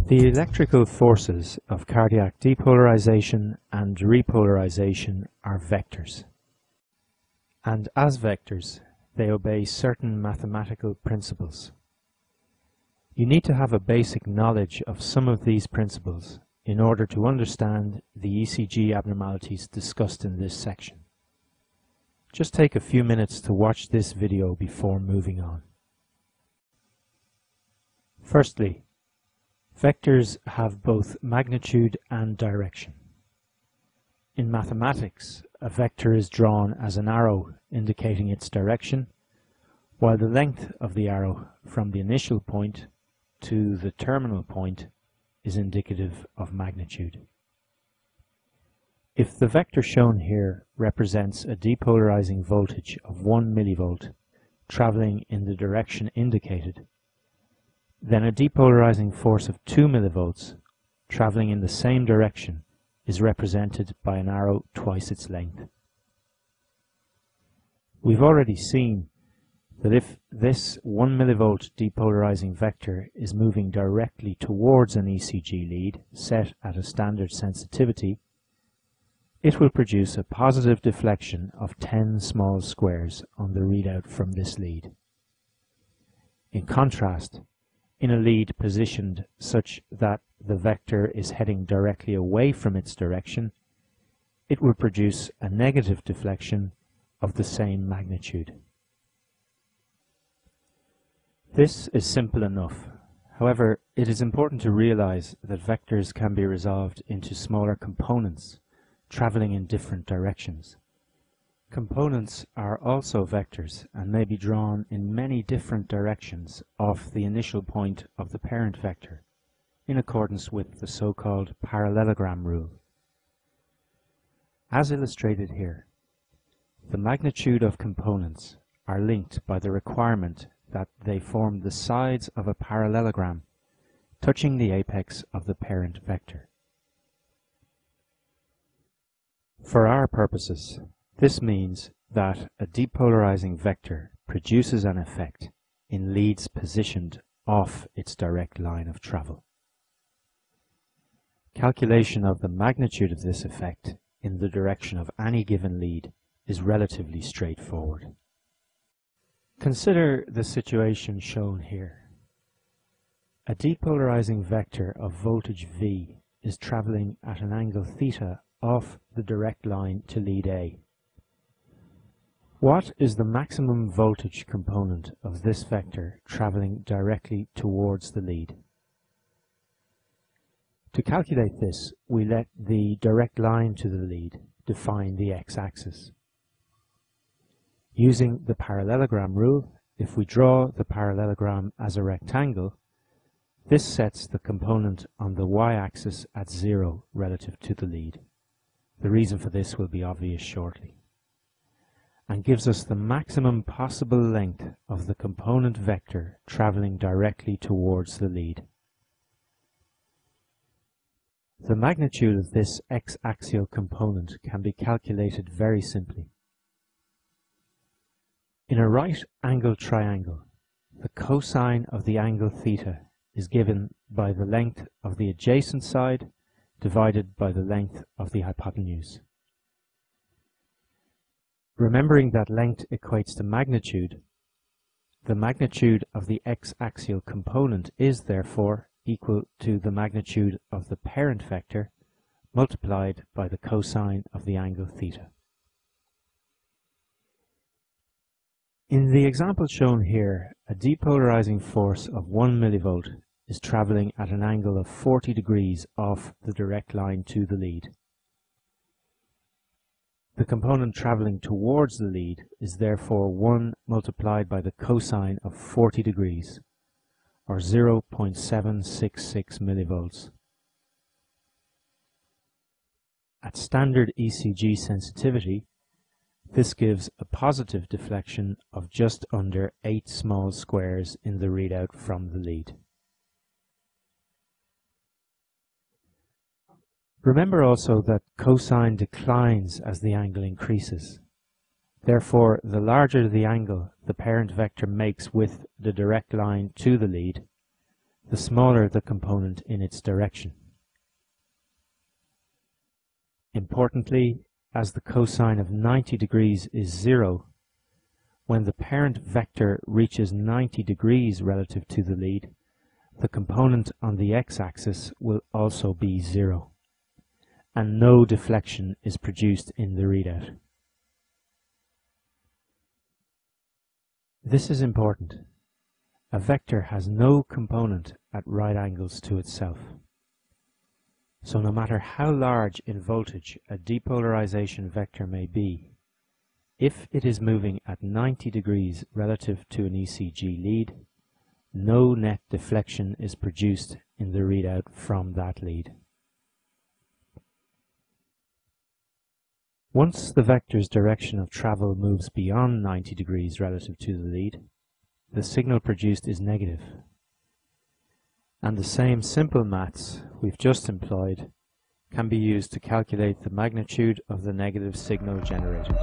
The electrical forces of cardiac depolarization and repolarization are vectors. And as vectors, they obey certain mathematical principles. You need to have a basic knowledge of some of these principles in order to understand the ECG abnormalities discussed in this section. Just take a few minutes to watch this video before moving on. Firstly, vectors have both magnitude and direction. In mathematics, a vector is drawn as an arrow indicating its direction, while the length of the arrow from the initial point to the terminal point is indicative of magnitude. If the vector shown here represents a depolarizing voltage of 1 millivolt traveling in the direction indicated, then a depolarizing force of 2 millivolts traveling in the same direction is represented by an arrow twice its length. We've already seen that if this 1 millivolt depolarizing vector is moving directly towards an ECG lead set at a standard sensitivity, it will produce a positive deflection of 10 small squares on the readout from this lead. In contrast, in a lead positioned such that the vector is heading directly away from its direction, it will produce a negative deflection of the same magnitude. This is simple enough. However, it is important to realize that vectors can be resolved into smaller components traveling in different directions. Components are also vectors and may be drawn in many different directions off the initial point of the parent vector, in accordance with the so-called parallelogram rule. As illustrated here, the magnitude of components are linked by the requirement that they form the sides of a parallelogram touching the apex of the parent vector. For our purposes, this means that a depolarizing vector produces an effect in leads positioned off its direct line of travel. Calculation of the magnitude of this effect in the direction of any given lead is relatively straightforward. Consider the situation shown here. A depolarizing vector of voltage V is traveling at an angle theta off the direct line to lead A. What is the maximum voltage component of this vector traveling directly towards the lead? To calculate this, we let the direct line to the lead define the x-axis. Using the parallelogram rule, if we draw the parallelogram as a rectangle, this sets the component on the y-axis at 0 relative to the lead. The reason for this will be obvious shortly, and gives us the maximum possible length of the component vector traveling directly towards the lead. The magnitude of this x-axial component can be calculated very simply. In a right-angled triangle, the cosine of the angle theta is given by the length of the adjacent side divided by the length of the hypotenuse. Remembering that length equates to magnitude, the magnitude of the x-axial component is therefore equal to the magnitude of the parent vector multiplied by the cosine of the angle theta. In the example shown here, a depolarizing force of 1 millivolt is traveling at an angle of 40 degrees off the direct line to the lead. The component traveling towards the lead is therefore 1 multiplied by the cosine of 40 degrees, or 0.766 millivolts. At standard ECG sensitivity, this gives a positive deflection of just under 8 small squares in the readout from the lead. Remember also that cosine declines as the angle increases. Therefore, the larger the angle the parent vector makes with the direct line to the lead, the smaller the component in its direction. Importantly, as the cosine of 90 degrees is 0, when the parent vector reaches 90 degrees relative to the lead, the component on the x-axis will also be 0, and no deflection is produced in the readout. This is important. A vector has no component at right angles to itself. So no matter how large in voltage a depolarization vector may be, if it is moving at 90 degrees relative to an ECG lead, no net deflection is produced in the readout from that lead. Once the vector's direction of travel moves beyond 90 degrees relative to the lead, the signal produced is negative. And the same simple maths we've just employed can be used to calculate the magnitude of the negative signal generated.